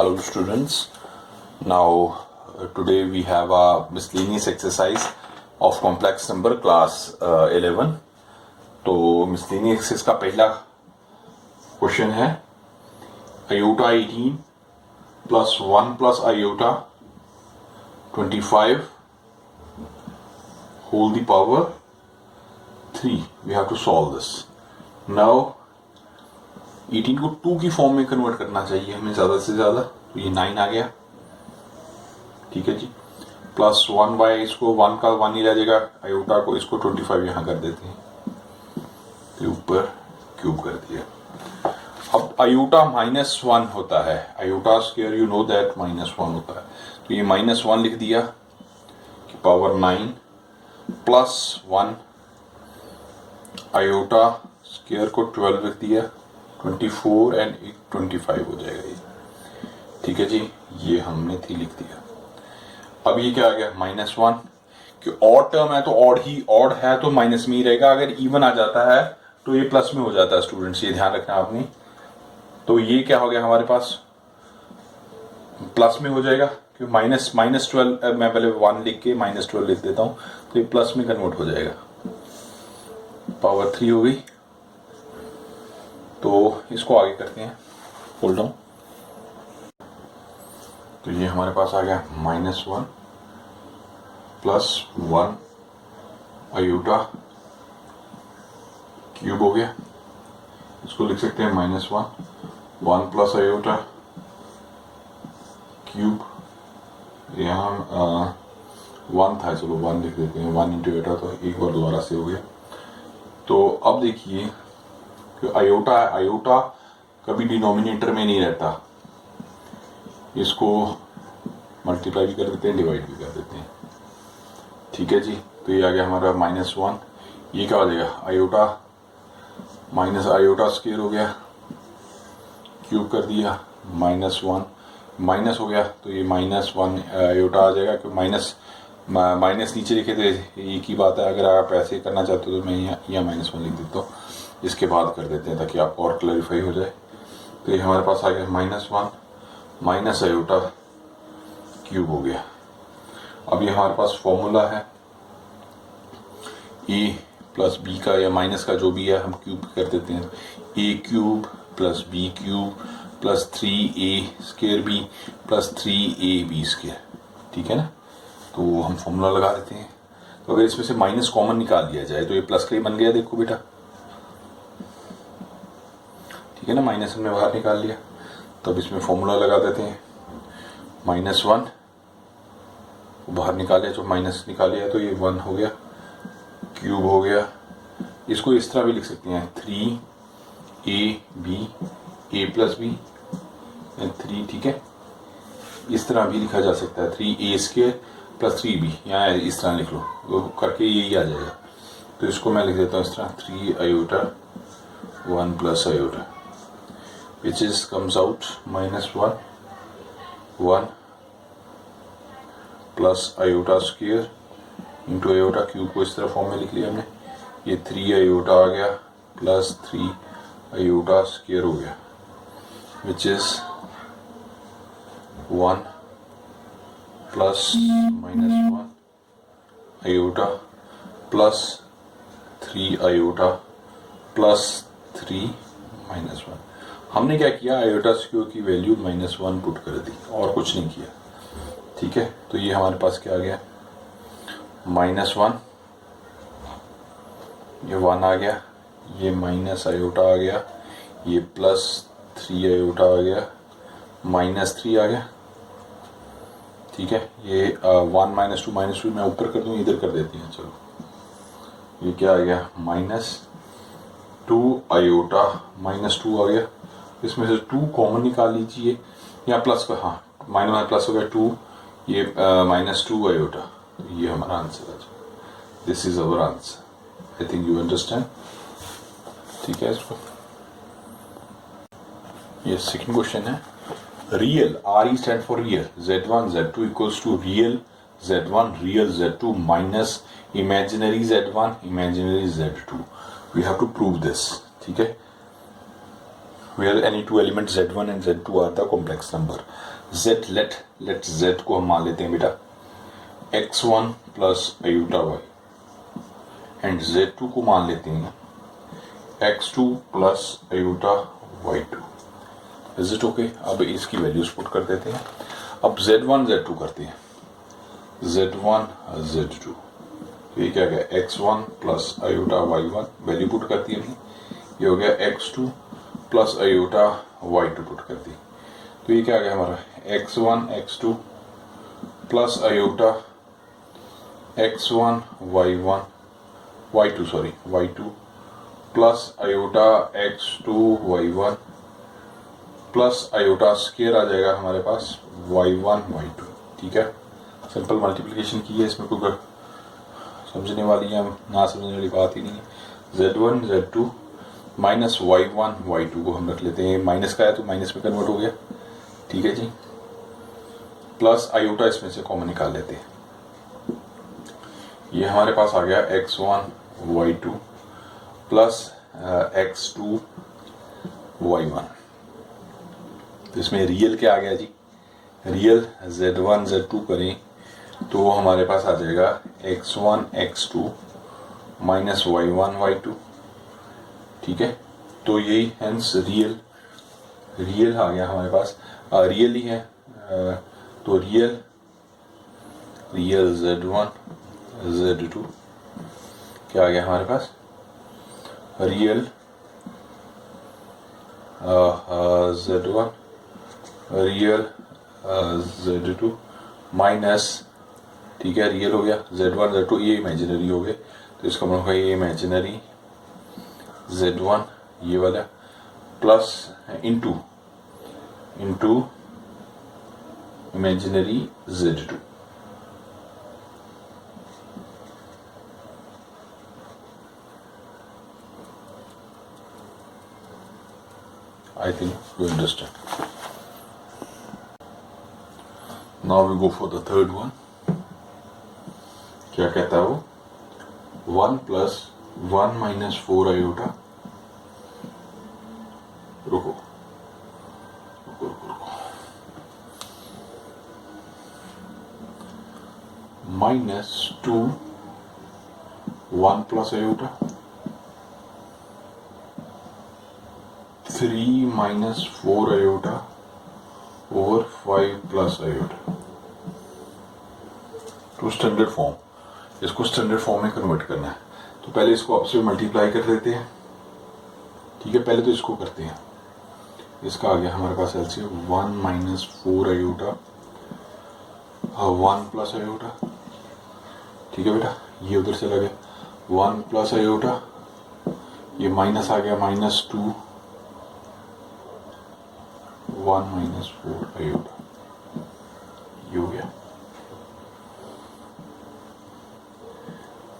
Hello students. Now today we have a miscellaneous exercise of complex number class 11. तो miscellaneous exercise का पहला question है iota 18 plus 1 plus iota 25 whole the power 3. We have to solve this. Now 18 को 2 की form में convert करना चाहिए हमें ज़्यादा से ज़्यादा, तो ये 9 आ गया, ठीक है जी। प्लस 1 बाय इसको 1 का 1 ही रह जाएगा, आयोटा को इसको 25 यहाँ कर देते हैं, तो ऊपर क्यूब कर दिया। अब आयोटा -1 होता है, iota square you know that -1 होता है, तो ये -1 लिख दिया कि पावर 9 प्लस 1 आयोटा स्क्वायर को 12 लिख दिया, 24 एंड 25 हो जाएगा ये, ठीक है जी। ये हमने 3 लिख दिया। अब ये क्या आ गया -1, कि ऑड टर्म है तो ऑड है तो माइनस में ही रहेगा, अगर इवन आ जाता है तो ये प्लस में हो जाता है स्टूडेंट्स, ये ध्यान रखना आपने। तो ये क्या हो गया हमारे पास प्लस में हो जाएगा, क्योंकि -12 मैं पहले 1 लिख के -12 लिख देता हूं, तो ये प्लस में कन्वर्ट हो जाएगा, पावर 3 हो गई। तो इसको आगे करते हैं, होल्ड डाउन। तो ये हमारे पास आ गया -1 प्लस 1 आयोटा क्यूब हो गया, इसको लिख सकते हैं -1 प्लस आयोटा क्यूब, यहाँ 1 था, चलो 1 लिख देते हैं, 1 इंटू आयोटा, तो एक बार दोबारा से हो गया। तो अब देखिए आयोटा है, आयोटा कभी डिनोमिनेटर में नहीं रहता, इसको मल्टीप्लाई भी कर देते हैं, डिवाइड भी कर देते हैं, ठीक है जी। तो ये आ गया हमारा -1, ये क्या हो जाएगा आयोटा माइनस आयोटा स्क्वायर हो गया, क्यूब कर दिया, -1 माइनस हो गया, तो ये -1 आयोटा आ जाएगा, क्योंकि माइनस नीचे लिखे थे, एक ही बात है। अगर आप ऐसे करना चाहते हो तो मैं यहाँ -1 लिख देता हूँ, इसके बाद कर देते हैं ताकि आपको और क्लैरिफाई हो जाए। तो ये हमारे पास आ गया -1 माइनस आयोटा क्यूब हो गया। अब ये हमारे पास फॉर्मूला है a प्लस बी का या माइनस का जो भी है, हम क्यूब कर देते हैं, a cube plus b cube plus 3a square b plus 3ab square, ठीक है ना। तो हम फॉर्मूला लगा देते हैं। तो अगर इसमें से माइनस कॉमन निकाल दिया जाए तो ये प्लस का ही बन गया, देखो बेटा, ठीक है ना, माइनस हमने बाहर निकाल लिया। तब इसमें फॉर्मूला लगा देते हैं, -1 बाहर निकाले, जो माइनस निकाले तो ये 1 हो गया, क्यूब हो गया। इसको इस तरह भी लिख सकते हैं, 3ab a प्लस बी 3, ठीक है, इस तरह भी लिखा जा सकता है, 3a स्क्वायर प्लस 3b, यहाँ इस तरह लिख लो, वो करके यही आ जाएगा। तो इसको मैं लिख देता हूँ इस तरह, 3 iota 1 plus iota, which is comes out -1 plus iota square into iota cube को इस तरह फॉर्म में लिख लिया हमने। ये 3 आयोटा आ गया प्लस 3 आयोटा स्क्वायर हो गया, which is 1 plus -1 iota plus 3 iota plus 3 -1। हमने क्या किया, आयोटा स्क्वायर की वैल्यू -1 पुट कर दी और कुछ नहीं किया, ठीक है। तो ये हमारे पास क्या आ गया, -1, ये 1 आ गया, ये माइनस आयोटा आ गया, ये प्लस 3 आयोटा आ गया, -3 आ गया, ठीक है। ये 1 -2 मैं ऊपर कर दूं, इधर कर देती हैं, चलो। ये क्या आ गया -2 आयोटा -2 आ गया, इसमें से 2 कॉमन निकाल लीजिए, या प्लस का, हाँ माइनस प्लस हो गया 2, ये -2 आयोटा, ये हमारा आंसर है। This is our answer, I think you understand, ठीक है। इसको ये सेकंड क्वेश्चन है, real RE stand for real, Z1 Z2 equals to real Z1 real Z2 minus imaginary Z1 imaginary Z2, we have to prove this, ठीक है। where any two elements z1 and z2 are the complex number. z let z को हम मान लेते हैं बेटा x1 plus iota y and z2 को मान लेते हैं x2 plus iota y2. Is it okay? अब इसकी वैल्यूज पुट कर देते हैं. अब z1 z2 करते हैं. z1 z2 ये क्या गया x1 plus iota y1 value put कर दी हमने. ये हो गया x2 plus iota y2 put कर दी. तो ये क्या आ गया हमारा x1 x2 plus iota x1 y1 y2 sorry y2 plus iota x2 y1 plus iota square आ जाएगा हमारे पास y1 y2. ठीक है, सिंपल मल्टीप्लिकेशन की है, इसमें कोई समझने वाली या ना समझने वाली बात ही नहीं है. z1 z2 minus y1 y2 को हम रख लेते हैं. माइनस का है तो माइनस में कन्वर्ट हो गया. ठीक है जी, प्लस आयोटा इसमें से कॉमन निकाल लेते हैं. ये हमारे पास आ गया x1 y2 plus x2 y1. तो इसमें रियल क्या आ गया जी? रियल z1 z2 करें तो हमारे पास आ जाएगा x1 x2 minus y1 y2. ठीक है, तो यही हेंस रियल आ गया हमारे पास. रियल ही है तो रियल z1 z2 क्या आ गया हमारे पास? Real z1 real z2 minus, ठीक है, रियल हो गया z1 z2, ये इमेजिनरी हो गए तो इसका मतलब है ये इमेजिनरी z1 ये वाला plus into imaginary z2. I think you understand. Now we go for the third one. क्या कहता है वो? 1 प्लस 1 माइनस 4 आयोटा. रुको minus 2 1 plus iota 3 minus 4 iota over 5 plus iota. To standard form, इसको standard form में convert करना है. तो पहले इसको आपसे मल्टीप्लाई कर देते हैं. ठीक है, पहले तो इसको करते हैं. इसका आ गया हमारे पास LCM 1 minus 4 iota 1 plus iota. ठीक है बेटा, ये उधर चला गया 1 प्लस आयोटा, ये माइनस आ गया माइनस 2 1 माइनस 4 आयोटा. ये हो गया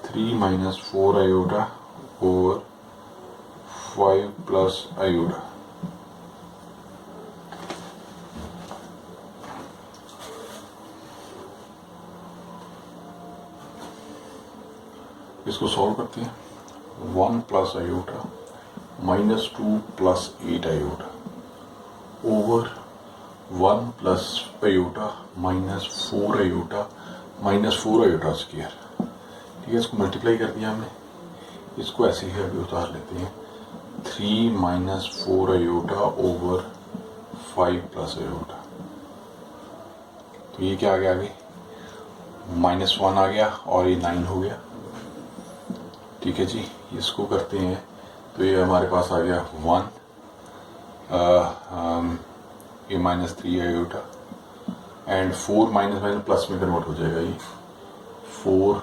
3 minus 4 iota over 5 plus iota. इसको सॉल्व करते हैं. 1 plus iota minus 2 plus 8 iota over 1 plus iota minus 4 iota minus 4 iota square. ठीक है, इसको मल्टीप्लाई कर दिया हमने. इसको ऐसे ही अभी उतार लेते हैं. 3 minus 4 iota over 5 plus iota. तो ये क्या आ गया आगे? माइनस 1 आ गया और ये 9 हो गया. ठीक है जी, इसको करते हैं तो ये हमारे पास आ गया 1 ये minus 3 iota and 4 minus minus plus में कन्वर्ट हो जाएगा. ये 4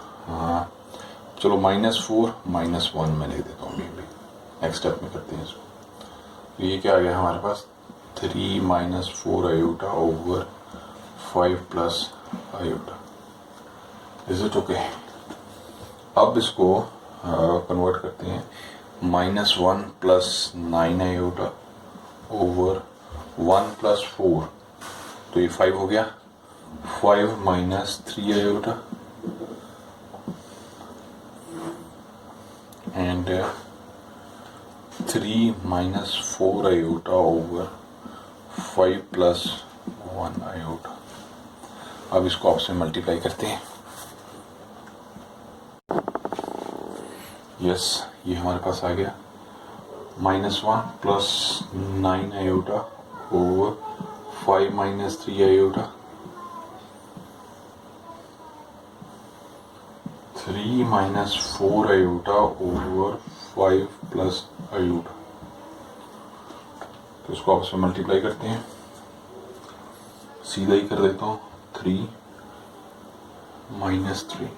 चलो माइनस 4 माइनस 1 मैं लिख देता हूँ. नेक्स्ट स्टेप में करते हैं इसको. तो ये क्या आ गया हमारे पास? 3 minus 4 iota over 5 plus iota. Is it okay? अब इसको कन्वर्ट करते हैं. Minus 1 plus 9 iota over 1 plus 4, तो ये 5 हो गया. 5 minus 3 iota and 3 minus 4 iota over 5 plus 1 iota। अब इसको आपसे मल्टीप्लाई करते हैं। यस, ये हमारे पास आ गया -1 plus 9 iota over 5 minus 3 iota, 3 minus 4 iota over 5 plus iota. तो इसको आपस में मल्टीप्लाई करते हैं, सीधा ही कर देता हूँ। 3 minus 3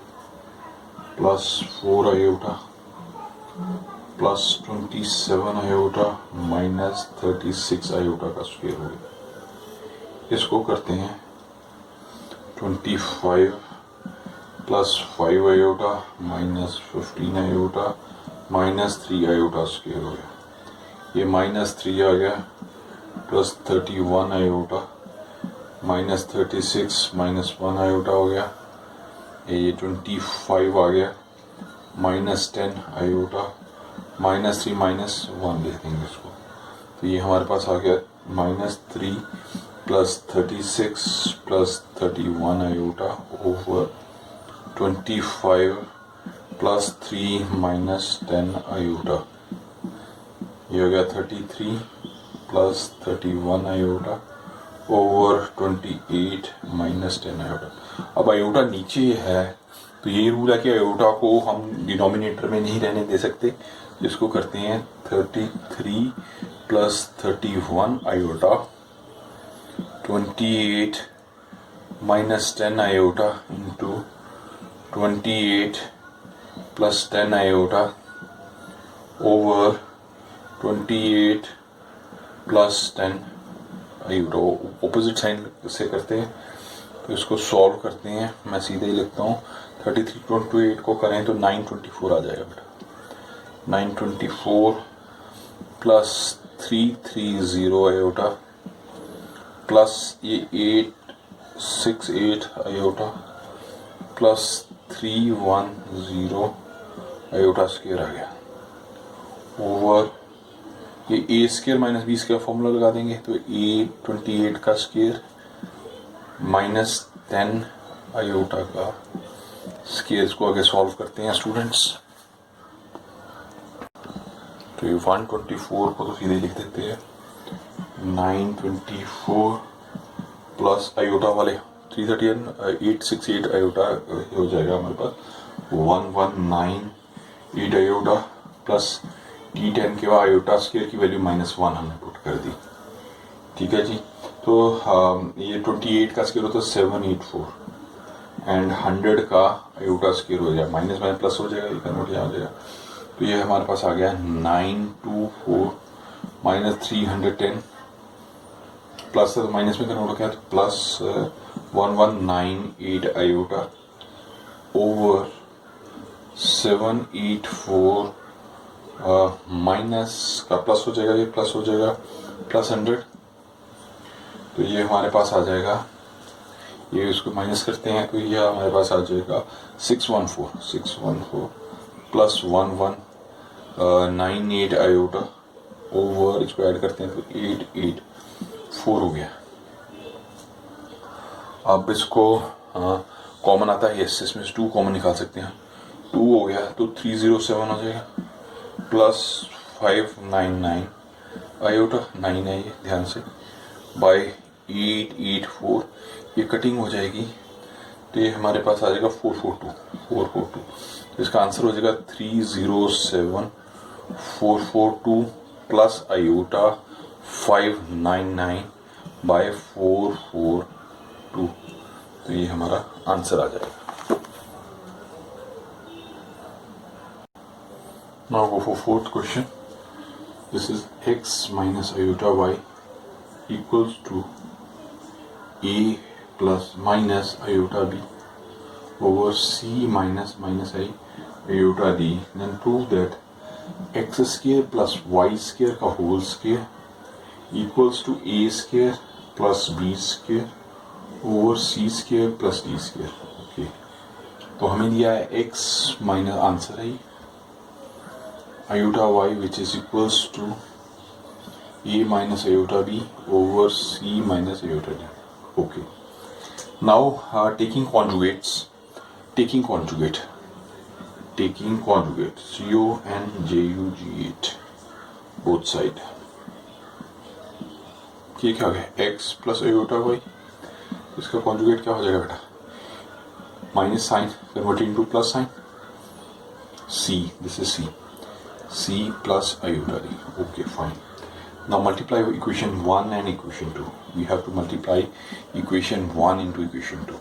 plus 4 iota plus 27 iota minus 36 iota का स्क्वायर हो गया। इसको करते हैं 25 plus 5 iota minus 15 iota minus 3 iota square हो गया। ये -3 आ गया plus 31 iota minus 36 minus 1 iota हो गया। ये 25 आ गया -10 आयोटा -3 -1 लिख देंगे इसको। तो ये हमारे पास आ गया -3 plus 36 plus 31 iota over 25 plus 3 -10 iota. ये हो गया 33 प्लस 31 आयोटा ओवर 28 -10 आयोटा। अब आयोटा नीचे है तो ये रूल है कि आयोटा को हम डिनोमिनेटर में नहीं रहने दे सकते। इसको करते हैं 33 plus 31 iota 28 -10 iota into 28 plus 10 iota over 28 plus 10 iota. Opposite sign से करते हैं तो इसको सॉल्व करते हैं। मैं सीधे ही लिखता हूँ 33 28 को करें तो 924 आ जाएगा बेटा। 924 प्लस 330 आयोटा प्लस ये 868 आयोटा प्लस 310 आयोटा स्क्वायर आ गया ओवर ये a square minus b square formula लगा देंगे तो ए 28 का स्क्वायर -10 आयोटा का स्क्वायर को आगे सॉल्व करते हैं स्टूडेंट्स। तो ये 124 को तो सीधे लिख देते हैं 924 प्लस आयोटा वाले 868 आयोटा हो जाएगा हमारे पास 1198 आयोटा प्लस T10 के बाद आयोटा स्क्वायर की वैल्यू -1 हमने पुट कर दी। ठीक है जी। तो ये 28 का स्क्वायर होता है 784 एंड 100 का आयोटा स्क्वायर हो जाएगा माइनस माइनस प्लस हो जाएगा, ये कन्वर्ट यहाँ हो जाएगा। तो ये हमारे पास आ गया 924 माइनस 310 प्लस माइनस में कन्वर्ट हो गया तो प्लस 1198 आयोटा ओवर 784 माइनस का प्लस हो जाएगा, ये प्लस हो जाएगा प्लस 100। तो ये हमारे पास आ जाएगा, ये इसको माइनस करते हैं तो ये हमारे पास आ जाएगा 614 प्लस 1198 आयोटा ओवर इसको ऐड करते हैं तो 884 हो गया। अब इसको कॉमन आता है, यस इसमें 2 कॉमन निकाल सकते हैं। 2 हो गया तो 307 हो जाएगा प्लस 599 आयोटा 9 है ये ध्यान से बाय 884, ये कटिंग हो जाएगी तो ये हमारे पास आ जाएगा 442। तो इसका आंसर हो जाएगा 307442 प्लस आयोटा 599 बाय 442। तो ये हमारा आंसर आ जाएगा। Now go for fourth question. This is x minus iota y equals to a plus minus iota b over c minus I iota d. Then prove that x square plus y square का whole square equals to a square plus b square over c square plus d square. Okay. तो हमें दिया है x minus answer है iota y which is equals to a minus iota b over c minus iota d. Okay. Now taking conjugate cu and ju/g8 both side. ये क्या हो गया x plus iota y, इसका conjugate क्या हो जाएगा बेटा, minus sign converting to plus sign, c, this is c plus iota d. Okay fine. Now multiply equation 1 and equation 2. We have to multiply equation 1 into equation 2.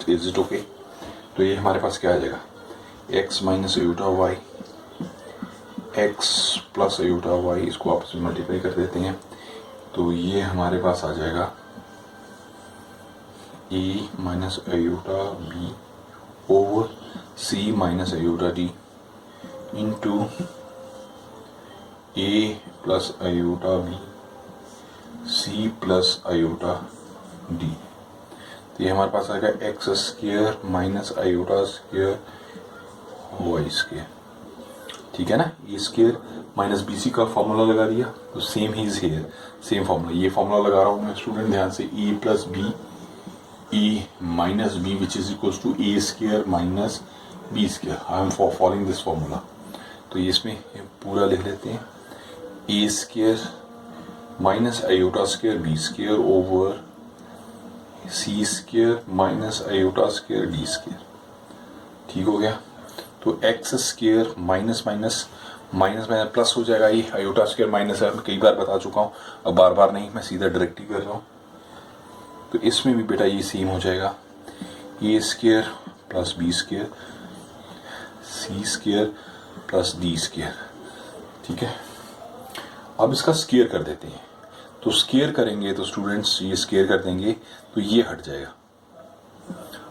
Is it okay? तो ये हमारे पास क्या आ जाएगा, x minus iota y, x plus iota y, इसको आपस में मल्टीप्लाई कर देते हैं. तो ये हमारे पास आ जाएगा a minus iota b over c minus iota d into a plus iota b c plus iota d. तो ये हमारे पास आ गया x square minus iota square y square. ठीक है ना. ये स्क्वायर माइनस बी सी का फॉर्मूला लगा दिया, तो सेम ही इज हियर, सेम फॉर्मूला. ये फॉर्मूला लगा रहा हूँ मैं स्टूडेंट ध्यान से, a plus b, a minus b which is equals to a square minus b square. I am following this formula. तो ये इसमें पूरा लिख लेते हैं, a square minus iota square b square over c square minus iota square d square. ठीक हो गया. तो x square minus minus minus minus plus हो जाएगा. ये आयोटा स्क्वायर माइनस है, मैं कई बार बता चुका हूँ, अब बार बार नहीं, मैं सीधा डायरेक्ट ही कर रहा हूँ. तो इसमें भी बेटा ये सेम हो जाएगा, ए स्क्वायर प्लस बी स्क्वायर सी स्क्वायर प्लस डी स्क्वायर. ठीक है. अब इसका स्क्वायर कर देते हैं. तो स्क्वायर करेंगे तो स्टूडेंट्स ये स्क्वायर कर देंगे तो ये हट जाएगा.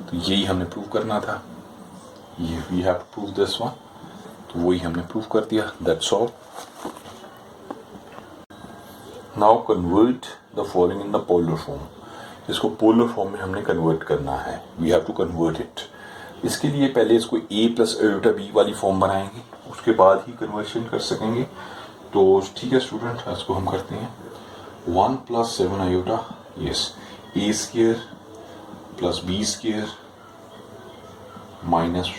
तो यही हमने प्रूव करना था, ये we have to prove this one. तो वही हमने प्रूव कर दिया. That's all. Now convert the following in the polar form. इसको पोलर फॉर्म में हमने कन्वर्ट करना है. We have to convert it. इसके लिए पहले इसको a प्लस आयोटा b वाली फॉर्म बनाएंगे, उसके बाद ही कन्वर्शन कर सकेंगे. तो ठीक है स्टूडेंट, इसको हम करते हैं 1 plus 7 iota, yes, a square plus b square minus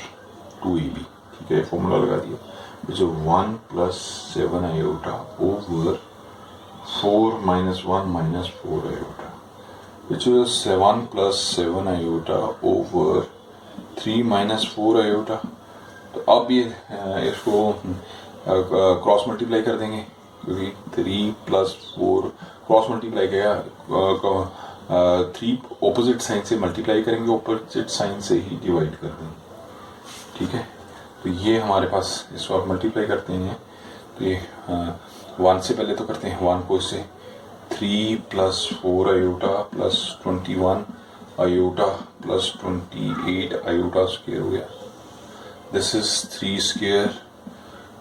2ab. ठीक है, फॉर्मूला लगा दिया, जो 1 plus 7 iota over 4 minus 1 minus 4 iota, which is 7 plus 7 iota over 3 minus 4 iota. तो अब ये इसको क्रॉस मल्टीप्लाई कर देंगे, क्योंकि 3 प्लस 4 क्रॉस मल्टीप्लाई किया, 3 ऑपोजिट साइन से मल्टीप्लाई करेंगे, ऑपोजिट साइन से ही डिवाइड कर देंगे. ठीक है. तो ये हमारे पास, इसको आप मल्टीप्लाई करते हैं, तो ये 1 से पहले तो करते हैं 1 को इससे, 3 plus 4 iota plus 21 iota plus 28 iota square हो गया. This is 3 square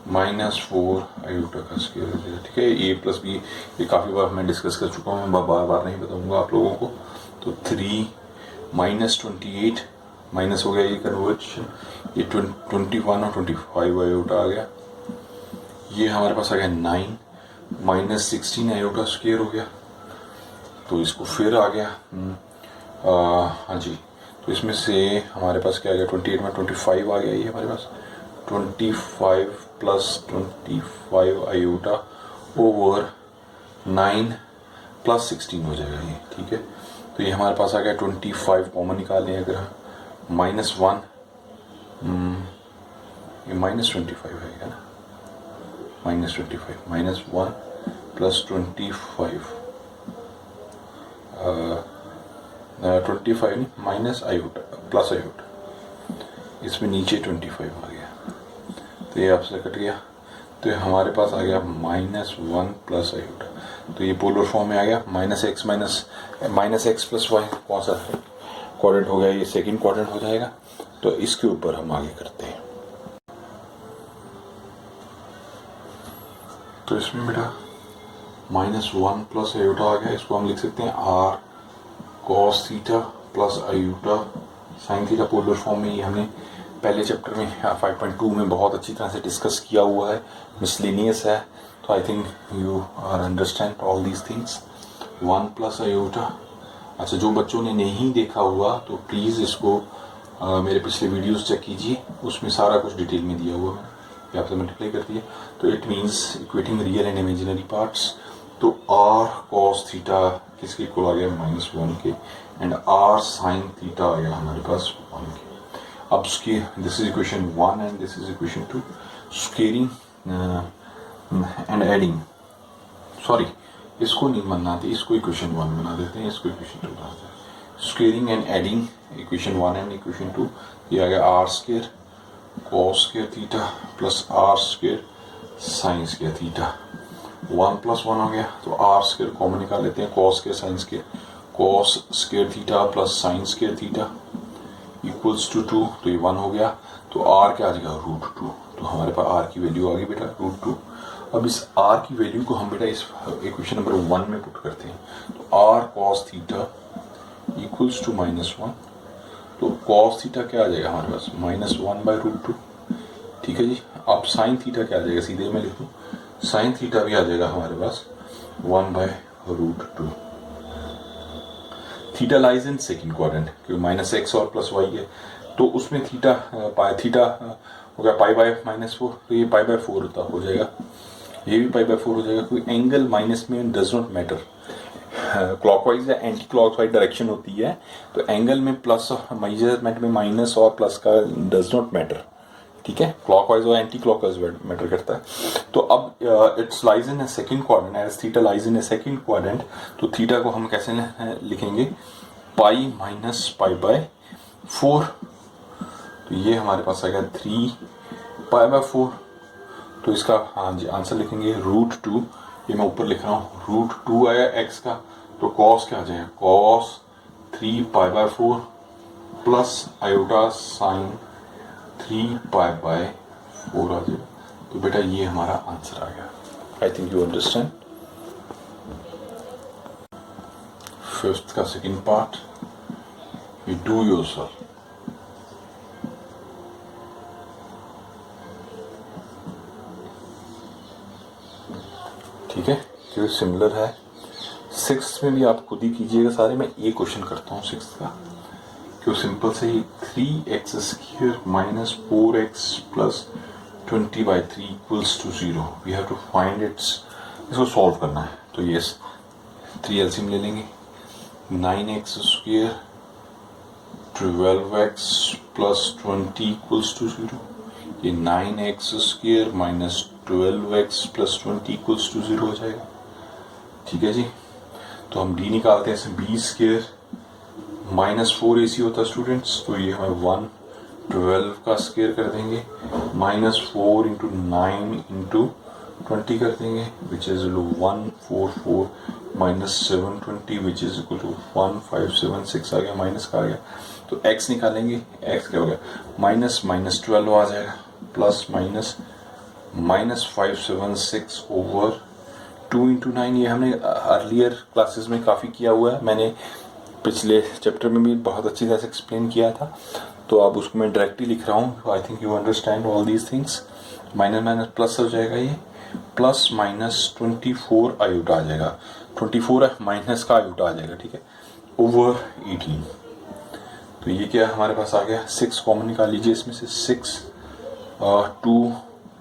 minus 4 iota का स्क्वायर हो गया. ठीक है. ए प्लस बी ये काफ़ी बार मैं डिस्कस कर चुका हूँ, मैं बार बार नहीं बताऊँगा आप लोगों को. तो 3 माइनस 28 माइनस हो गया, ये कन्वर्शन, ये 21 और 25 आयोटा आ गया. ये हमारे पास आ गया 9 माइनस 16 आयोटा स्क्वायर हो गया. तो इसको फिर आ गया, हाँ जी. तो इसमें से हमारे पास क्या आ गया, 28 में 25 आ गया. ये हमारे पास 25 प्लस 25 आयोटा ओवर 9 प्लस 16 हो जाएगा ये. ठीक है. तो ये हमारे पास आ गया 25 कॉमन निकालें अगर हम, माइनस 1, ये माइनस 25 है ना, माइनस 25 माइनस 1 प्लस 25 25 नहीं, माइनस आयोटा प्लस आयोटा, इसमें नीचे 25 आ गया. तो ये आपसे कट गया. तो ये हमारे पास आ गया माइनस 1 प्लस आयोटा. तो ये पोलर फॉर्म में आ गया. माइनस एक्स प्लस वाई कौन सा क्वाड्रेंट हो गया, ये सेकंड क्वाड्रेंट हो जाएगा. तो इसके ऊपर हम आगे करते हैं. तो इसमें बेटा माइनस 1 प्लस आयोटा आ गया. इसको हम लिख सकते हैं r cos theta plus iota sine theta. Polar form में ये हमने पहले चैप्टर में 5.2 में बहुत अच्छी तरह से डिस्कस किया हुआ है, मिसलेनियस है, तो I think you are understand all these things. 1 plus iota. अच्छा, जो बच्चों ने नहीं देखा हुआ तो प्लीज़ इसको मेरे पिछले वीडियोस चेक कीजिए, उसमें सारा कुछ डिटेल में दिया हुआ है। यहाँ पे मल्टीप्लाई कर दिए तो it means equating real and imaginary parts. तो आर कॉस थीटा किसके इक्वल आ गया, -1 के, एंड आर साइन थीटा आ गया हमारे पास 1 के। अब उसकी this is equation 1 and this is equation 2। Squaring and adding, sorry इसको नहीं बनाते, इसको इक्वेशन 1 बना देते हैं, इसको इक्वेशन 2 बनाते हैं। Squaring and adding equation 1 and equation 2, ये आ गया r square cos square theta plus r square sine square theta. 1 plus 1 हो गया, तो आर स्क्वेयर कॉमन निकाल लेते हैं, cos square sine square, cos square theta plus sine square theta equals to 2, तो ये 1 हो गया। तो आर क्या आ जाएगा, √2। तो हमारे पास आर की वैल्यू आ गई बेटा √2। अब इस आर की वैल्यू को हम बेटा इस इक्वेशन नंबर 1 में पुट करते हैं, तो r cos theta equals to -1। तो कॉस थीटा क्या आ जाएगा हमारे पास, -1/√2। ठीक है जी। अब साइन थीटा क्या आ जाएगा, सीधे मैं लिखूँ, साइन थीटा भी आ जाएगा हमारे पास 1/√2। Theta lies in second quadrant, क्योंकि -x और +y है, तो उसमें थीटा हो गया π/-4, तो ये π/4 हो जाएगा, ये भी π/4 हो जाएगा, क्योंकि एंगल माइनस में डज नॉट मैटर, क्लॉकवाइज या एंटी क्लॉकवाइज डायरेक्शन होती है, तो एंगल में प्लस मेजरमेंट में माइनस और प्लस का डज नॉट मैटर। ठीक है, क्लॉकवाइज और एंटी क्लॉकवाइज मैटर करता है। तो अब it's lies in a second quadrant, as theta lies in a second quadrant, तो थीटा को हम कैसे लिखेंगे, π-π/4। तो ये हमारे पास आएगा 3π/4। तो इसका हाँ जी आंसर लिखेंगे √2, ये मैं ऊपर लिख रहा हूँ, √2 आया x का, तो कॉस क्या आ जाएगा, कॉस 3π/4 प्लस आयोटा साइन 3π/4 आ जाएगा। तो बेटा ये हमारा आंसर आ गया। I think you understand. Fifth का second part, you do yourself. ठीक है, क्योंकि सिमिलर है। सिक्स्थ में भी आप खुद ही कीजिएगा सारे, मैं ये क्वेश्चन करता हूँ सिक्स्थ का, क्यों सिंपल से ही 3x² - 4x + 20/3 = 0। We have to find its, इसको सॉल्व करना है। तो ये 3 एलसीएम ले लेंगे, 9x² 12x + 20 = 0। ये 9x² - 12x + 20 = 0 हो जाएगा। ठीक है जी। तो हम d निकालते हैं, इसमें b² -4ac होता है स्टूडेंट्स, तो ये हमें 112 का स्क्वायर कर देंगे, -4 × 9 × 20 कर देंगे, which is 144 - 720 which is equal to 1576 आ गया, माइनस का आ गया। तो x निकालेंगे, x क्या हो गया, -12 आ जाएगा, प्लस माइनस -576 ओवर 2 × 9। ये हमने अर्लियर क्लासेस में काफ़ी किया हुआ है, मैंने पिछले चैप्टर में भी बहुत अच्छी तरह से एक्सप्लेन किया था, तो अब उसको मैं डायरेक्टली लिख रहा हूँ। आई think you understand all these things. Minus minus plus हो जाएगा, ये प्लस माइनस 24 आयोटा आ जाएगा, 24 माइनस का आयोटा आ जाएगा। ठीक है, ओवर 18। तो ये क्या हमारे पास आ गया, 6 कॉमन निकाल लीजिए इसमें से, 6 2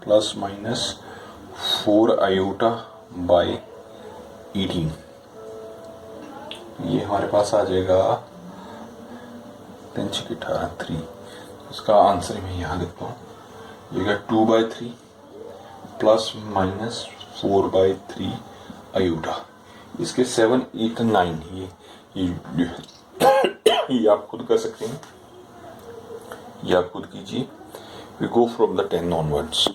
प्लस माइनस 4 आयोटा बाई 18। ये हमारे पास आ जाएगा 3 3। इसका आंसर मैं यहाँ लिखता हूँ, ये 2/3 प्लस माइनस 4/3 आयोटा। इसके 7 8 9 ये आप खुद कर सकते हैं, ये आप खुद कीजिए। We go from the 10 onwards.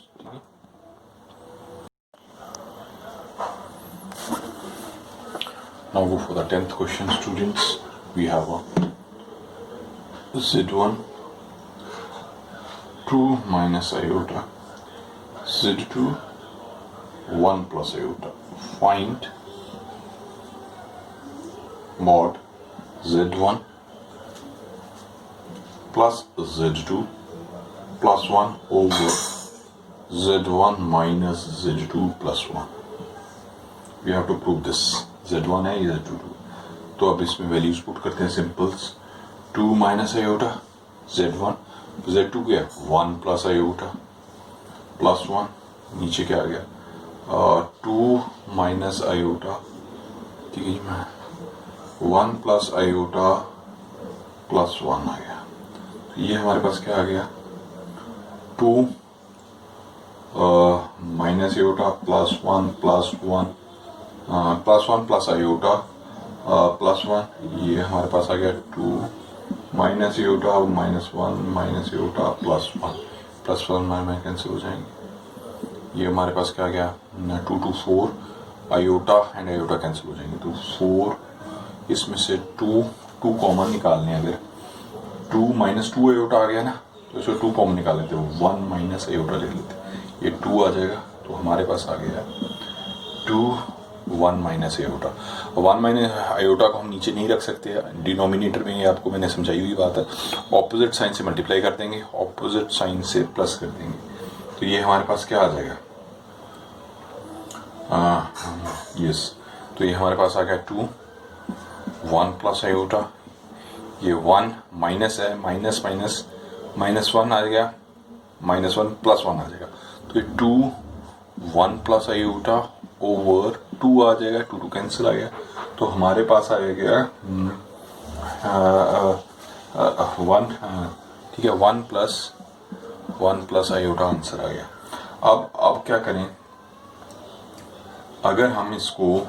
Now go for the 10th question, students. We have a Z1 2 minus iota, Z2 1 plus iota. Find mod Z1 plus Z2 plus 1 over z1 minus z2 plus 1. We have to prove this. z1 है, ये z2. तो अब इसमें values put करते हैं symbols. 2 minus iota z1, z2 क्या है 1 plus iota plus 1. नीचे क्या आ गया 2 माइनस आयोटा, ठीक है मैं 1 प्लस आयोटा प्लस 1 आ गया. तो ये हमारे पास क्या आ गया 2 minus iota plus 1 plus 1 plus 1 plus iota plus 1. ये हमारे पास आ गया 2 minus iota minus 1 minus iota plus 1. Plus 1 में कैंसिल हो जाएंगे. ये हमारे पास क्या आ गया 2 to 4 iota and iota cancel हो जाएंगे. तो 4 इसमें से 2 कॉमन निकालने. अगर 2 माइनस 2 आयोटा आ गया ना तो इसको 2 कॉमन निकाल लेते हो. 1 माइनस आयोटा ले लेते. ये 2 आ जाएगा. तो हमारे पास आ गया 1 माइनस आयोटा. 1 माइनस आयोटा को हम नीचे नहीं रख सकते डिनोमिनेटर में. ये आपको मैंने समझाई हुई बात है. ऑपोजिट साइन से मल्टीप्लाई कर देंगे, ऑपोजिट साइन से प्लस कर देंगे. तो ये हमारे पास क्या आ जाएगा यस. तो ये हमारे पास आ गया 2 1 प्लस आयोटा. ये 1 माइनस है, माइनस माइनस माइनस 1 आ गया, माइनस 1 प्लस 1 आ जाएगा. तो ये 2 1 प्लस आयोटा ओवर 2 आ जाएगा. 2 कैंसिल आ गया. तो हमारे पास आ गया 1, ठीक है 1 प्लस आयोटा आंसर आ गया. अब क्या करें, अगर हम इसको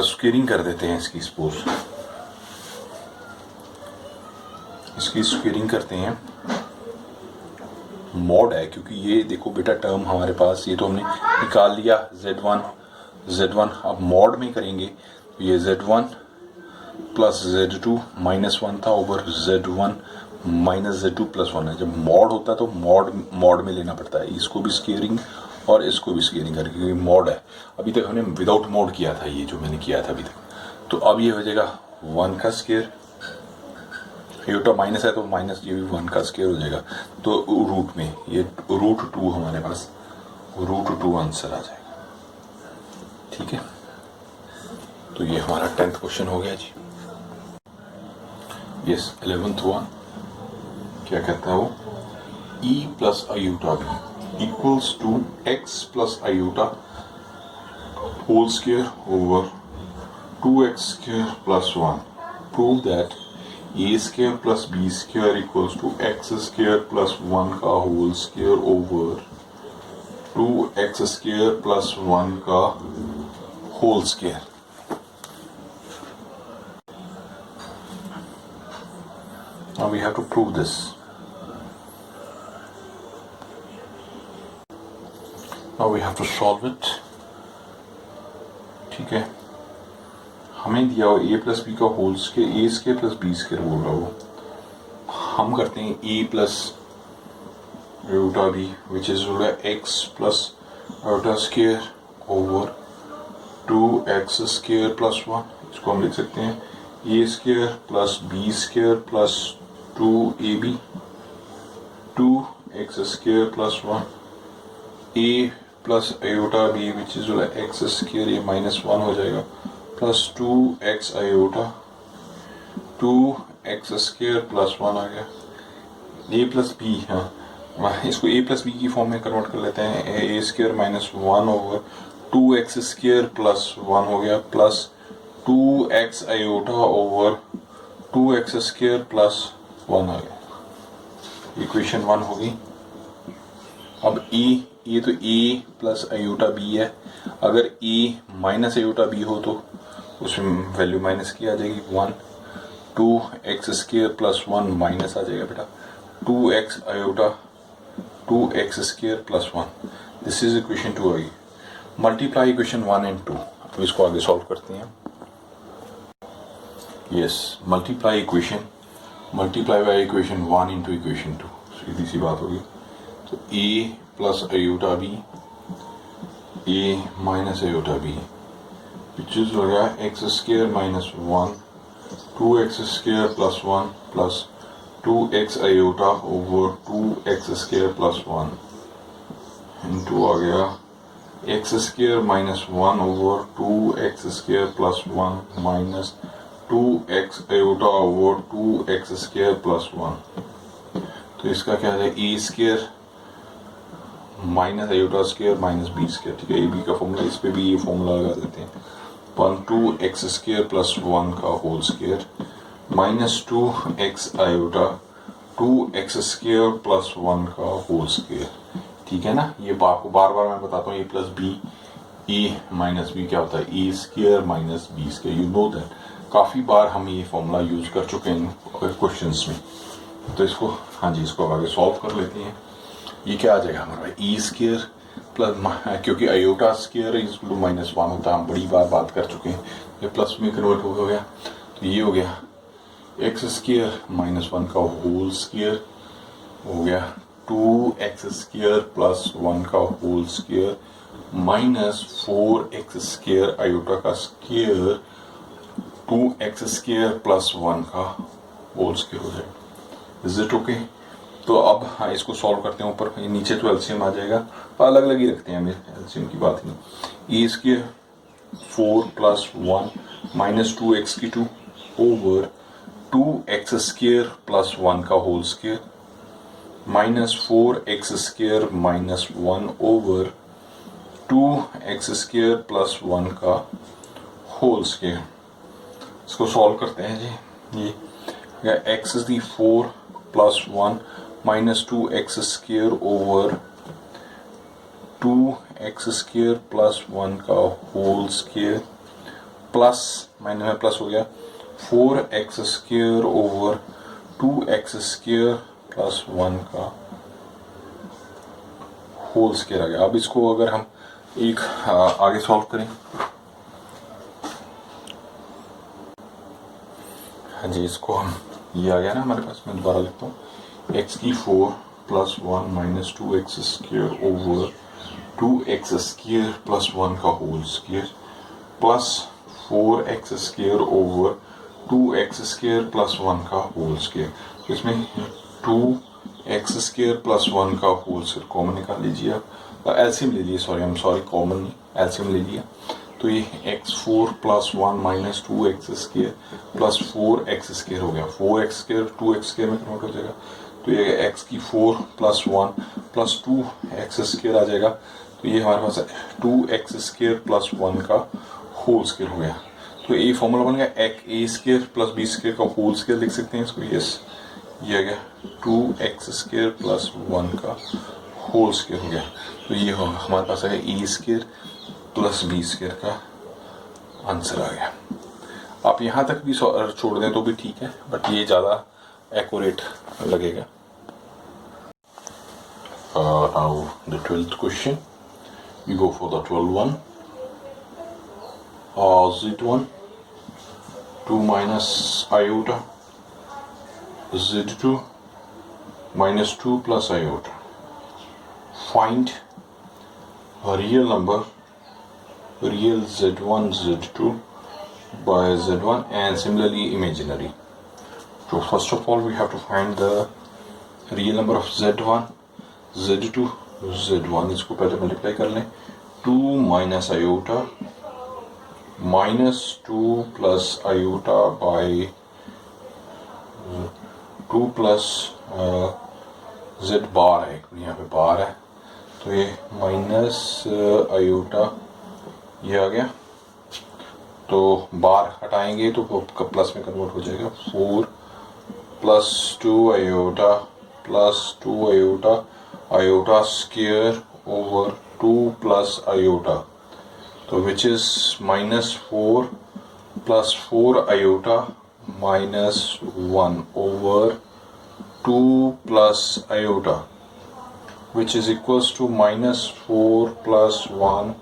स्क्वेयरिंग कर देते हैं इसकी. सपोज इसकी स्क्वेयरिंग करते हैं. मॉड है क्योंकि ये देखो बेटा टर्म हमारे पास ये तो हमने निकाल लिया z1. अब मॉड में करेंगे तो ये z1 प्लस z2 माइनस 1 था over z1 minus z2 plus 1 है. जब मॉड होता है तो मॉड में लेना पड़ता है. इसको भी स्क्वेयरिंग और इसको भी स्क्वेयरिंग करके, क्योंकि मॉड है. अभी तक हमने विदाउट मॉड किया था, ये जो मैंने किया था अभी तक. तो अब ये हो जाएगा 1 का स्क्वेयर. आयोटा माइनस है तो माइनस ये भी 1 का स्क्वेयर हो जाएगा. तो रूट में ये √2 हमारे पास √2 आंसर आ जाएगा. ठीक है. तो ये हमारा 10th क्वेश्चन हो गया जी. यस 11th वन क्या कहता है वो e plus iota b equals to x plus iota whole square over 2x square plus 1. Prove that a square plus b square equals to x square plus 1 का whole square over 2x square plus 1 का whole square. Now we have to prove this. Now we have to solve it. ठीक है. हमें दिया हो a plus b का whole square, a square plus b square बोल रहा हो. हम करते हैं a plus root b which is root x plus root square over 2x square plus 1. इसको हम लिख सकते हैं a square plus b square plus 2ab 2x square plus 1 a plus iota b which is x square, ये minus 1 हो जाएगा plus 2x iota 2x square plus 1 आ गया. a plus B, हाँ इसको a प्लस बी की form में convert कर लेते हैं. a square minus 1 over 2x square plus 1 हो गया plus 2x iota over 2x square plus 1 आ गया. इक्वेशन 1 होगी. अब ये तो a प्लस आयोटा b है. अगर a माइनस आयोटा b हो तो उसमें वैल्यू माइनस की आ जाएगी 1. 2x स्क्वायर प्लस 1 माइनस आ जाएगा बेटा 2x iota 2x square plus 1. This is equation 2 आएगी. Multiply equation 1 and 2. अब इसको आगे सॉल्व करते हैं. Yes multiply by equation 1 into equation 2. सीधी सी बात होगी. तो a plus iota b a minus iota b which is हो गया x square minus 1 2x square plus 1 plus 2x iota over 2x square plus 1 into आ गया x square minus 1 over 2x square plus 1 minus 2x iota over 2x square plus 1। तो इसका क्या है, a square minus iota square minus b square. ठीक है, A B का formula, इस पे भी ये फॉर्मूला लगा देते हैं। 2x स्क्वायर प्लस 1 का whole square minus 2x iota 2x square plus 1 का होल स्क्वायर। ठीक है ना, ये आपको बार बार मैं बताता हूँ, a plus b, a minus b क्या होता है, a square minus b square. You know that, काफ़ी बार हम ये फॉर्मूला यूज कर चुके हैं क्वेश्चंस में। तो इसको, हाँ जी, इसको आगे सॉल्व कर लेते हैं। ये क्या आ जाएगा हमारा, ई स्क्वायर प्लस, क्योंकि iota square is to minus 1 होता है, हम बड़ी बार बात कर चुके हैं। ये प्लस में कन्वर्ट हो गया, तो ये हो गया एक्स स्क्वायर माइनस 1 का होल स्क्वायर हो गया 2x स्क्वायर प्लस 1 का whole square minus 4x square iota का स्क्वायर 2x स्क्वायर प्लस 1 का होल स्क्वायर हो जाएगा। Is it okay? तो अब हाँ, इसको सॉल्व करते हैं। ऊपर नीचे तो एलसीएम आ जाएगा, पर अलग अलग ही रखते हैं, हमें एलसीएम की बात नहीं। ए स्क्वायर 4 प्लस 1 माइनस 2x की 2 ओवर 2x स्क्वायर प्लस 1 का whole square minus 4x square minus 1 over 2x square plus 1 का होल स्क्वायर। इसको सॉल्व करते हैं जी। ये x is the 4 plus 1 minus 2x square over 2x square plus 1 का whole square plus, minus में plus हो गया, 4x square over 2x square plus 1 का होल स्क्वायर आ गया। अब इसको अगर हम एक आगे सॉल्व करें, हाँ जी, इसको हम, ये आ गया ना हमारे पास, मैं दोबारा लिखता हूँ, x की 4 plus 1 minus 2x square over 2x square plus 1 का whole square plus 4x square over 2x square plus 1 का होल स्क्वायर। तो इसमें 2x स्क्वायर प्लस 1 का होल स्क्वायर कॉमन निकाल लीजिए आप, एलसीएम ले लीजिए, सॉरी कॉमन नहीं, एलसीएम ले लिया। तो ये x4 plus 1 minus 2x square plus 4x square हो गया, 4x स्क्वायर 2x स्क्वायर में कन्वर्ट हो जाएगा। तो ये x की 4 प्लस 1 प्लस 2x स्क्वायर आ जाएगा। तो ये हमारे पास 2x स्क्वायर प्लस 1 का होल स्क्वायर हो गया। तो ये फॉर्मूला बन गया, a square plus b square का होल स्क्वायर लिख सकते हैं इसको। यस, ये आ गया 2x स्क्वायर प्लस 1 का होल स्क्वायर हो गया। तो ये हमारे पास आ गया a square plus b square का आंसर आ गया। आप यहाँ तक भी छोड़ दें तो भी ठीक है, बट ये ज़्यादा एक्यूरेट लगेगा। Now the 12th question, we go for the 12th one. Z1 2 minus iota, Z2 minus 2 plus iota. Find a real number, real Z1 Z2 by Z1 and similarly imaginary. So first of all we have to find the real number of Z1 Z2 Z1। इसको पहले multiply कर लें, 2 minus iota minus 2 plus iota by 2 plus Z बार है, यहाँ पे बार है, तो ये माइनस आयोटा ये आ गया। तो बार हटाएंगे तो प्लस में कन्वर्ट हो जाएगा, 4 plus 2 iota plus 2 iota iota square over 2 plus iota, तो which is minus 4 plus 4 iota minus 1 over 2 plus iota, which is equals to minus 4 plus 1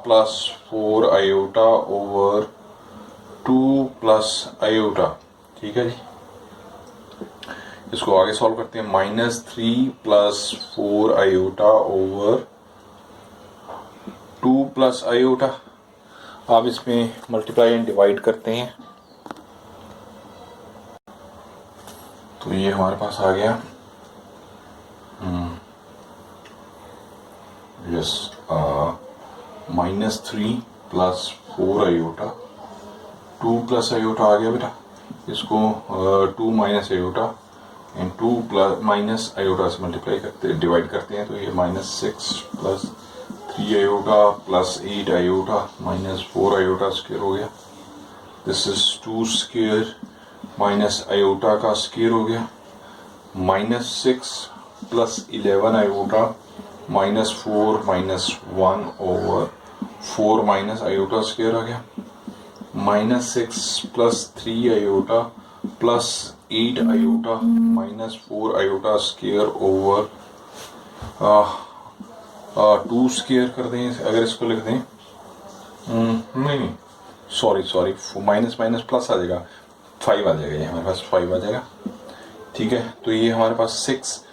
plus 4 iota over 2 plus iota. ठीक है जी, इसको आगे solve करते हैं। Minus 3 plus 4 iota over 2 plus iota. आप इसमें मल्टीप्लाई एंड डिवाइड करते हैं तो ये हमारे पास आ गया यस -3 + 4 आयोटा, 2 + आयोटा आ गया बेटा, इसको 2 - आयोटा एंड 2 माइनस आयोटा से मल्टीप्लाई करते डिवाइड करते हैं, तो ये -6 + 3 आयोटा +8 आयोटा -4 आयोटा स्क्वायर हो गया। This is 2 square minus iota का स्क्वायर हो गया, -6 + 11 iota -4 -1 over 4 minus iota square आ गया, -6 + 3 iota +8 iota -4 iota square over 2 square कर दें, अगर इसको लिख दें नहीं सॉरी माइनस माइनस प्लस आ जाएगा, 5 आ जाएगा, ये हमारे पास 5 आ जाएगा। ठीक है, तो ये हमारे पास 6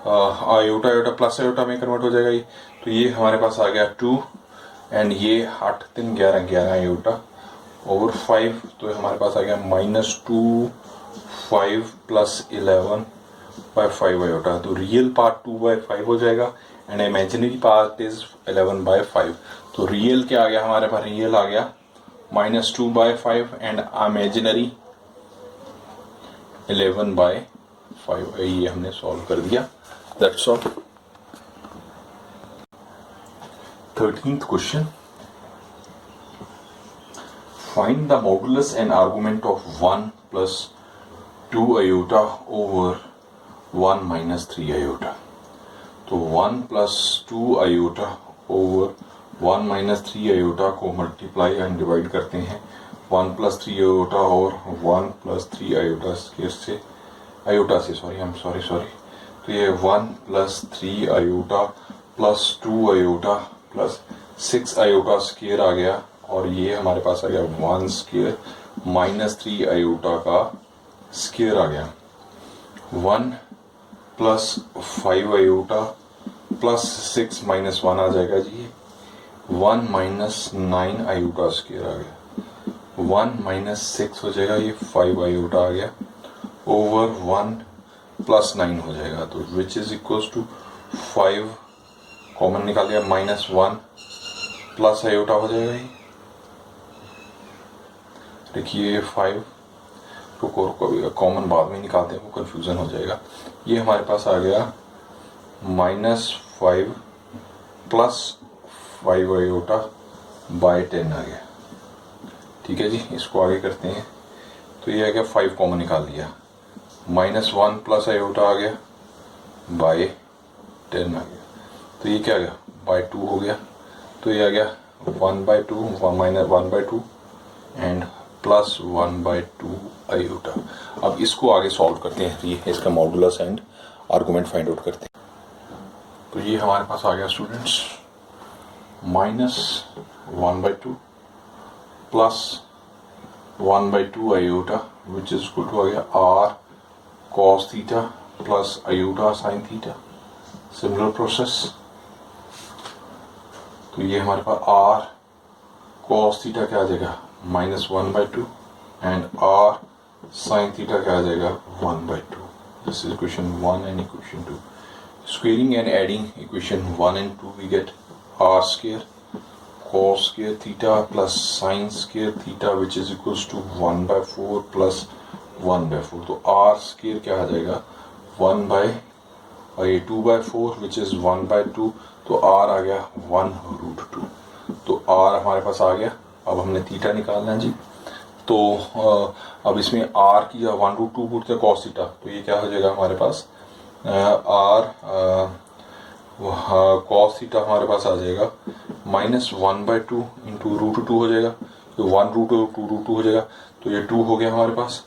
आयोटा आयोटा प्लस आयोटा में कन्वर्ट हो जाएगा ये, तो ये हमारे पास आ गया 2 एंड ये 8 3 11 11 आयोटा ओवर 5, तो हमारे पास आ गया -2 5 + 11/5 आयोटा। तो रियल पार्ट 2/5 हो जाएगा एंड इमेजिनरी पार्ट इज 11/5। तो रियल क्या आ गया हमारे पास, रियल आ गया -2/5 एंड इमेजिनरी 11/5। ये हमने सॉल्व कर दिया, that's all. 13th question, find the modulus and argument of 1 + 2 iota over 1 - 3 iota. तो 1 + 2 आयोटा ओवर 1 - 3 आयोटा को मल्टीप्लाई एंड डिवाइड करते हैं 1 + 3 आयोटा और 1 + 3 आयोटा से आयोटा से सॉरी। तो ये 1 + 3 आयोटा + 2 आयोटा + 6 आयोटा स्क्वायर आ गया, और ये हमारे पास आ गया 1 स्क्वायर -3 आयोटा का स्क्वायर आ गया, 1 + 5 आयोटा +6 - 1 आ जाएगा जी, 1 - 9 आयोटा स्क्वायर आ गया, 1 - 6 हो जाएगा, ये 5 आयोटा आ गया ओवर 1 + 9 हो जाएगा, तो which is equals to 5 common निकाल दिया, -1 प्लस आयोटा हो जाएगा ये। देखिए 5 रुको अभी कॉमन बाद में निकालते हैं, वो कंफ्यूजन हो जाएगा। ये हमारे पास आ गया -5 + 5 आयोटा बाय 10 आ गया। ठीक है जी, इसको आगे करते हैं। तो ये आ गया 5 कॉमन निकाल लिया, -1 प्लस आयोटा आ गया बाय 10 आ गया, तो ये क्या आ गया बाय 2 हो गया, तो ये आ गया 1/2 -1/2 एंड +1/2 आयोटा। अब इसको आगे सॉल्व करते हैं, ये इसका modulus and argument find out करते हैं। तो ये हमारे पास आ गया students -1/2 +1/2 iota which is equal to आ गया r cos theta plus iota sine theta. Similar process, तो ये हमारे पास r cos थीटा क्या आ जाएगा -1/2 एंड r sin थीटा क्या आ जाएगा 1/2। This is equation 1 and equation 2। Squaring and adding equation 1 and 2 we get r square cos square theta plus sin square theta which is equals to 1/4 plus 1/4। तो r square क्या आ जाएगा 2/4 which is 1/2, तो r आ गया 1√2। तो r हमारे पास आ गया। अब हमने थीटा निकालना है जी, तो अब इसमें r की 1√2 पुटते हैं cos थीटा, तो ये क्या हो जाएगा हमारे पास cos थीटा हमारे पास आ जाएगा -1/2 इंटू √2 हो जाएगा, तो 1√2 हो जाएगा, तो ये 2 हो गया हमारे पास।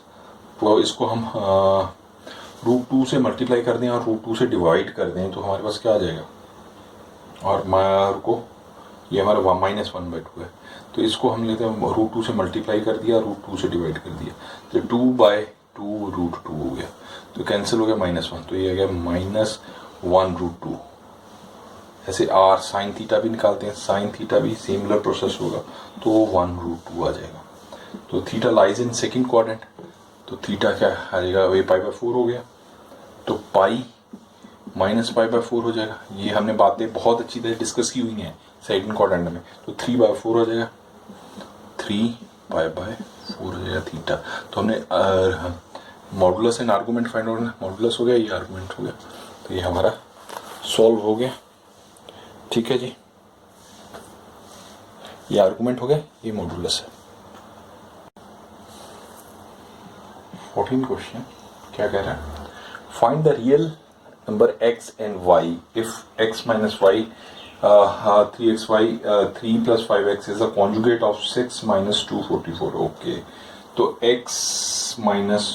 तो इसको हम √2 से मल्टीप्लाई कर दें और √2 से डिवाइड कर दें, तो हमारे पास क्या आ जाएगा, और को ये हमारा -1/2 है, तो इसको हम लेते हैं √2 से मल्टीप्लाई कर दिया, √2 से डिवाइड कर दिया, तो 2/2 √2 हो गया, तो कैंसिल हो गया -1, तो ये आ गया -1√2। ऐसे r साइन थीटा भी निकालते हैं, साइन थीटा भी सिमिलर प्रोसेस होगा, तो 1√2 आ जाएगा। तो theta lies in second quadrant, तो थीटा क्या आ जाएगा, वही π/4 हो गया, तो पाई माइनस पाई बाय 4 हो जाएगा। ये हमने बातें बहुत अच्छी तरह डिस्कस की हुई हैं सेकंड क्वाड्रेंट में। तो 3/4 हो जाएगा, 3/4 हो जाएगा थीटा। तो हमने modulus and argument find out करना, मॉडुलस हो गया, ये आर्गूमेंट हो गया, तो ये हमारा सॉल्व हो गया। ठीक है जी, ये आर्गूमेंट हो गया, ये मॉडुलस है। 14 क्वेश्चन क्या कह रहा है, find the real number x and y if x minus y 3xy 3 plus 5x is the conjugate of 6 minus 244. Okay, तो x minus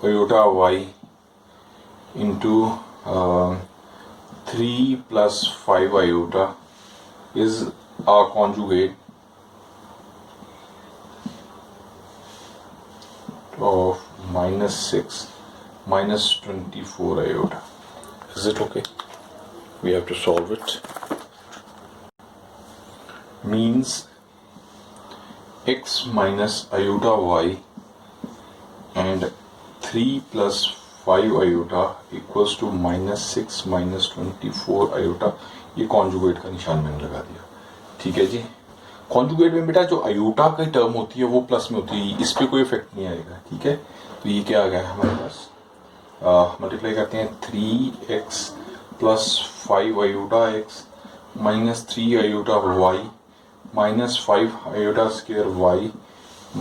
iota y into 3 plus 5 iota is a conjugate of minus 6 minus 24 iota. Is it okay? We have to solve it. Means x minus iota y and 3 plus 5 iota equals to minus 6 minus 24 iota. ये conjugate का निशान मैंने लगा दिया। ठीक है जी, conjugate में बेटा जो आयोटा की टर्म होती है वो प्लस में होती है, इस पर कोई इफेक्ट नहीं आएगा। ठीक है, तो ये क्या आ गया हमारे पास, मल्टीप्लाई करते हैं 3x plus 5 iota x minus 3 iota y minus 5 iota square y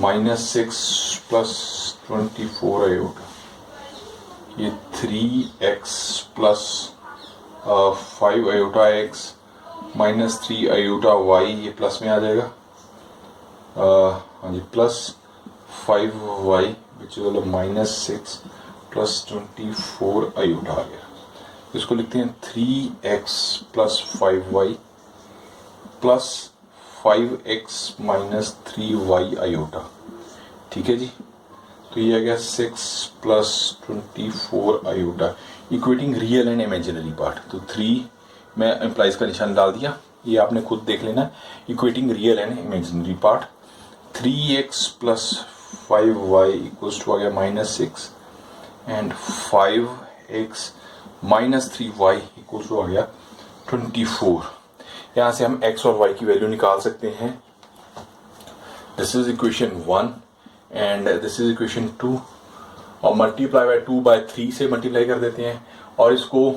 minus 6 plus 24 iota. ये 3x plus 5 iota x minus 3 iota y, ये प्लस में आ जाएगा, हाँ जी, plus 5y which is minus 6 plus 24 iota आ गया। इसको लिखते हैं 3x plus 5y plus 5x minus 3y iota. ठीक है जी, तो ये आ गया 6 plus 24 iota, equating real and imaginary part. तो 3 में एम्प्लाइज का निशान डाल दिया, ये आपने खुद देख लेना, equating real and imaginary part. 3x plus 5y equals to आ गया minus 6 and 5x minus 3y equals to आ गया 24। यहाँ से हम x और y की वैल्यू निकाल सकते हैं। This is equation 1 and this is equation 2, और मल्टीप्लाई बाय 2 बाय 3 से मल्टीप्लाई कर देते हैं और इसको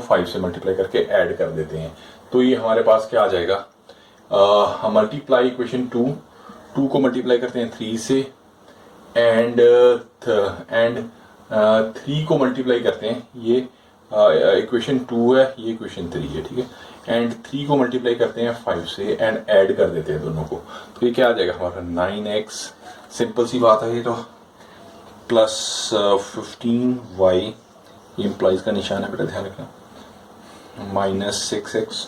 5 से मल्टीप्लाई करके ऐड कर देते हैं। तो ये हमारे पास क्या आ जाएगा, मल्टीप्लाई इक्वेशन 2 को मल्टीप्लाई करते हैं 3 से एंड 3 को मल्टीप्लाई करते हैं, ये इक्वेशन 2 है, ये इक्वेशन 3 है। ठीक है, एंड 3 को मल्टीप्लाई करते हैं 5 से एंड ऐड कर देते हैं दोनों को। तो ये क्या आ जाएगा हमारा 9x, सिंपल सी बात है ये तो, प्लस 15y, ये इम्प्लाइज का निशान है बेटा ध्यान रखना, minus 6x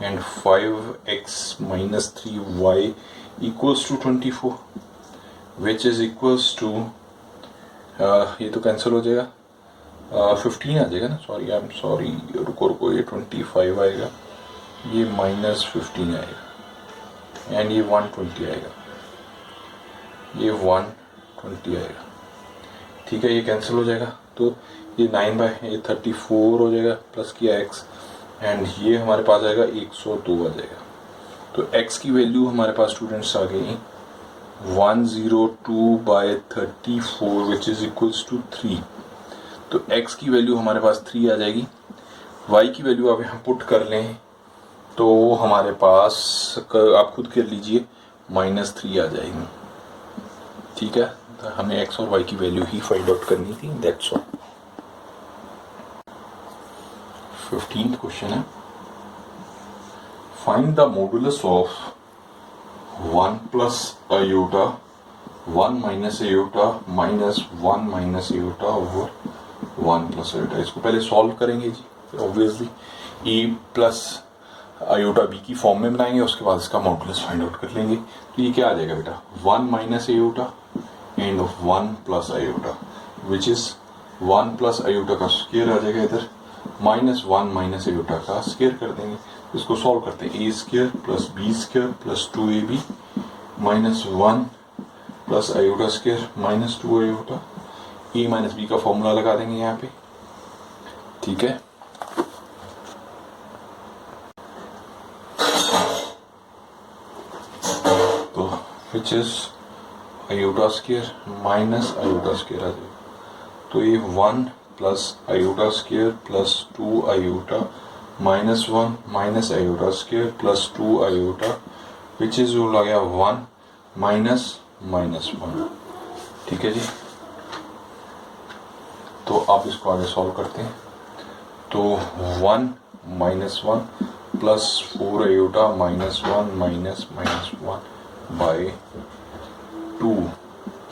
and 5x minus 3y equals to 24 which is equals to, ये तो कैंसिल हो जाएगा, 15 आ जाएगा ना, सॉरी आई एम सॉरी, रुको ये 25 आएगा, ये माइनस 15 आएगा एंड ये 120 आएगा, ये 120 आएगा। ठीक है, ये कैंसिल हो जाएगा, तो ये 9/34 हो जाएगा, प्लस किया x एंड ये हमारे पास आएगा 102 आ जाएगा। तो x की वैल्यू हमारे पास स्टूडेंट्स आ गई 102/34 विच इज इक्वल्स टू 3। तो x की वैल्यू हमारे पास 3 आ जाएगी, y की वैल्यू अब हम पुट कर लें तो हमारे पास आप खुद कर लीजिए -3 आ जाएगी। ठीक है, तो हमें x और y की वैल्यू ही फाइंड आउट करनी थी, दैट्स ऑल। 15th क्वेश्चन है, find the modulus of 1 plus iota 1 minus iota minus 1 minus iota over 1 plus iota. इसको पहले सॉल्व करेंगे जी, ऑब्वियसली ए प्लस आयोटा बी की फॉर्म में बनाएंगे, उसके बाद इसका मॉडुलस फाइंड आउट कर लेंगे। तो ये क्या आ जाएगा बेटा, 1 minus iota and 1 plus iota which is 1 plus iota का स्क्वायर आ जाएगा इधर, -1 माइनस आयोटा का स्क्वायर कर देंगे। इसको सॉल्व करते हैं, a square plus b square plus 2ab minus 1 plus iota square minus 2 iota, a minus b का फॉर्मूला लगा देंगे यहाँ पे, ठीक है। तो which is iota square minus iota square आ जाएगा। तो ये 1 plus iota square plus 2 iota minus 1 minus iota square plus 2 iota which is जो आ गया 1 माइनस माइनस 1। ठीक है जी। तो आप इसको आगे सॉल्व करते हैं। तो 1 minus 1 plus 4 iota minus 1 minus minus 1 by 2।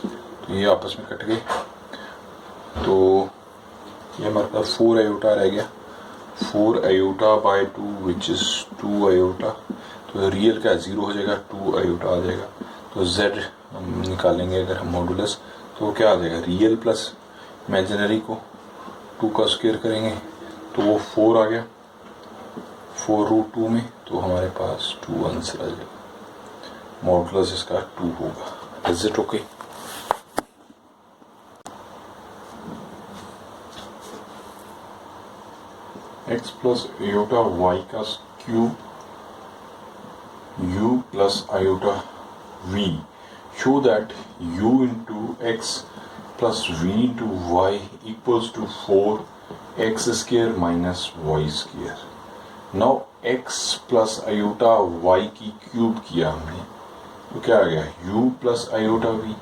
तो ये आपस में कट गए। तो ये हमारे पास 4 आयोटा रह गया। 4 iota by 2 which is 2 iota. तो रियल का 0 हो जाएगा, 2 आयोटा आ जाएगा। तो z हम निकालेंगे अगर हम मॉडुलस, तो क्या आ जाएगा, रियल प्लस इमेजिनरी को 2 का स्क्वायर करेंगे तो वो 4 आ गया, 4√2 में। तो हमारे पास 2 आंसर आ जाएगा। मॉडुलस इसका 2 होगा। Is it okay? x plus iota y का cube u plus iota v show that u into x plus v into y equals to 4x square minus y square. Now x plus iota y की cube किया हमने, तो क्या आ गया, u plus iota v।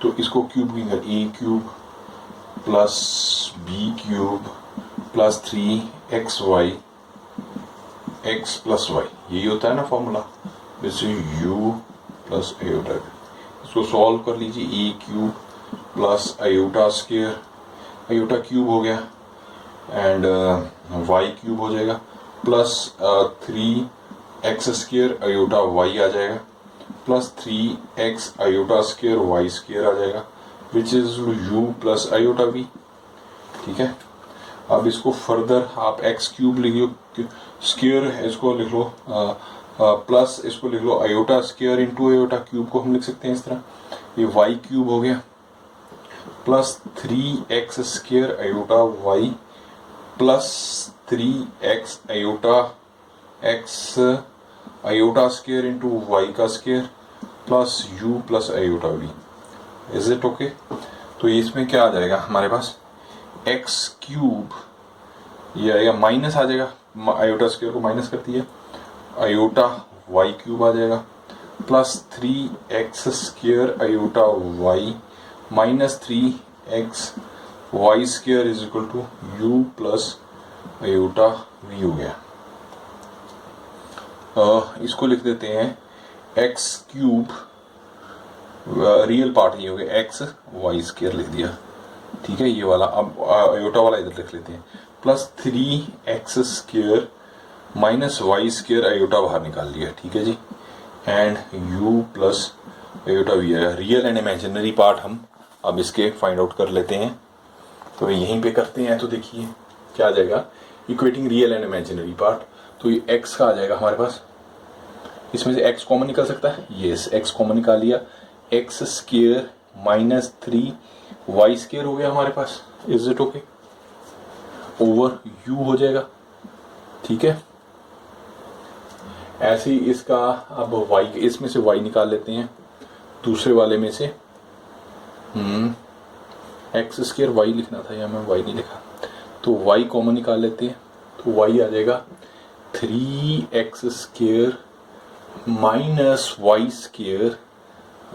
तो इसको cube किया, a cube plus b cube plus 3xy x plus y, यही होता है ना फॉर्मूला। जैसे u प्लस आयोटा v, इसको सॉल्व कर लीजिए। a cube plus iota square, iota cube हो गया एंड y क्यूब हो जाएगा plus 3x square iota y आ जाएगा plus 3x iota square y square आ जाएगा which is u plus iota v। ठीक है। अब इसको फर्दर आप x क्यूब लिख लो, स्क्वायर इसको लिख लो, प्लस इसको लिख लो iota square into iota cube को हम लिख सकते हैं इस तरह। ये y क्यूब हो गया plus 3x square iota y plus 3x iota x iota square into y का square plus u plus iota v। Is it okay? तो इसमें क्या आ जाएगा हमारे पास, x क्यूब या माइनस आ जाएगा, आयोटा स्क्वायर को माइनस कर दिया, आयोटा y क्यूब आ जाएगा plus 3x square iota y minus 3x y square is equal to u plus iota v हो गया। इसको लिख देते हैं x क्यूब, रियल पार्ट ये हो गया, x y स्क्वायर लिख दिया। ठीक है, ये वाला। अब आयोटा वाला इधर लिख लेते हैं, plus 3x square minus y square iota बाहर निकाल लिया। ठीक है जी, and u plus iota v आया। रियल एंड इमेजिनरी पार्ट हम अब इसके फाइंड आउट कर लेते हैं। तो यहीं पे करते हैं। तो देखिए क्या आ जाएगा, equating real and imaginary part. तो ये x का आ जाएगा हमारे पास, इसमें से x कॉमन निकल सकता है, यस x कॉमन निकाल लिया, x square minus 3y square हो गया हमारे पास। Is it okay? Over u हो जाएगा। ठीक है, ऐसे ही इसका अब y, इसमें से y निकाल लेते हैं, दूसरे वाले में से x स्क्वायर y लिखना था, या मैं y नहीं लिखा, तो y कॉमन निकाल लेते हैं। तो y आ जाएगा 3x square minus y square,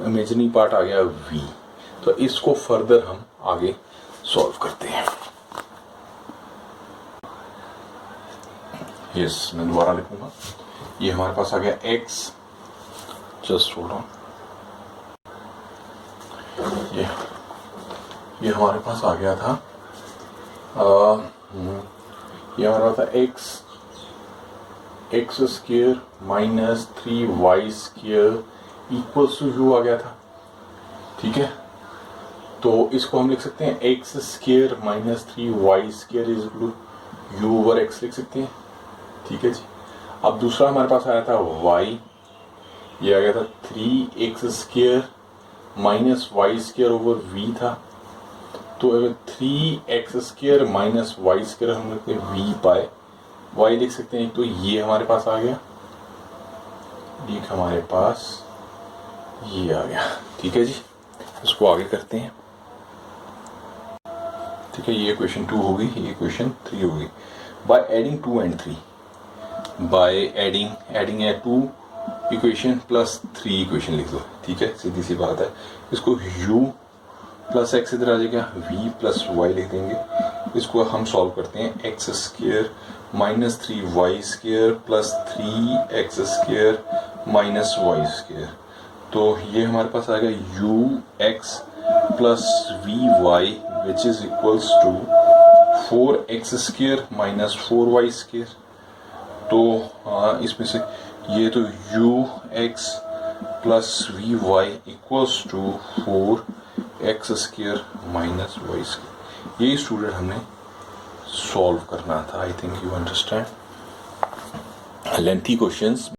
imaginary part आ गया v। तो इसको फर्दर हम आगे सॉल्व करते हैं। यस, मैं दोबारा लिखूंगा। ये हमारे पास आ गया x, जस्ट होल्ड ऑन, ये हमारे पास आ गया था, ये हमारे पास था x square minus 3y square equals to u आ गया था। ठीक है, तो इसको हम लिख सकते हैं x square minus 3y square is equal to u over x लिख सकते हैं। ठीक है जी। अब दूसरा हमारे पास आया था y, ये आ गया था 3x square minus y square over v था। तो अगर 3x² माइनस y² हम लिखते हैं v पाए, y लिख सकते हैं, एक तो ये हमारे पास आ गया, एक हमारे पास ये आ गया। ठीक है जी, इसको आगे करते हैं। ठीक है, ये क्वेश्चन 2 हो गई, ये क्वेश्चन 3 हो गई। By adding 2 and 3, by adding है 2 इक्वेशन प्लस 3 इक्वेशन लिख दो। ठीक है, सीधी सी बात है। इसको u प्लस एक्स इधर आ जाएगा, v प्लस वाई लिख देंगे। इसको हम सॉल्व करते हैं, x² minus 3y² plus 3x² minus y²। तो ये हमारे पास आएगा ux plus vy which is equals to 4x² minus 4y²। तो इसमें से ये तो ux plus vy equals to 4x² minus y²। ये स्टूडेंट हमें सॉल्व करना था। I think you understand. Lengthy questions